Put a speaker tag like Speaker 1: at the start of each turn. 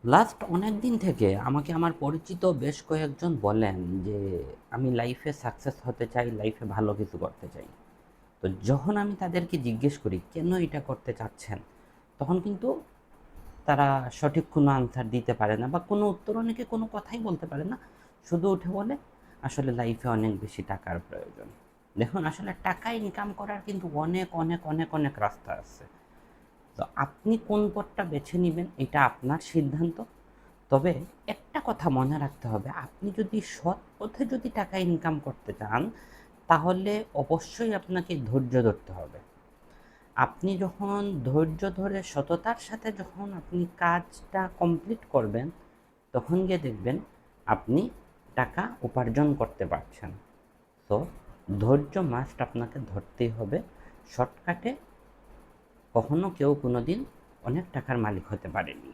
Speaker 1: Last অনেক দিন থেকে আমাকে আমার পরিচিত বেশ কয়েকজন বলেন যে আমি লাইফে সাকসেস হতে চাই, লাইফে ভালো কিছু করতে চাই। তো যখন আমি তাদেরকে জিজ্ঞেস করি কেন এটা করতে চাচ্ছেন, তখন কিন্তু তারা সঠিক কোনো আনসার দিতে পারে না বা কোনো উত্তর, অনেকে কোনো কথাই বলতে পারে না। শুধু উঠে বলে আসলে লাইফে অনেক বেশি টাকার প্রয়োজন। দেখুন, আসলে টাকা ইনকাম করার কিন্তু অনেক অনেক অনেক অনেক রাস্তা আছে। তো আপনি কোন পথটা বেছে নেবেন এটা আপনার সিদ্ধান্ত। তবে একটা কথা মনে রাখতে হবে, আপনি যদি সৎ পথে যদি টাকা ইনকাম করতে চান, তাহলে অবশ্যই আপনাকে ধৈর্য ধরতে হবে। আপনি যখন ধৈর্য ধরে সততার সাথে যখন আপনি কাজটা কমপ্লিট করবেন, তখন গিয়ে দেখবেন আপনি টাকা উপার্জন করতে পারছেন। তো ধৈর্য মাস্ট আপনাকে ধরতেই হবে। শর্টকাটে কখনো কেউ কোনো দিন অনেক টাকার মালিক হতে পারেনি।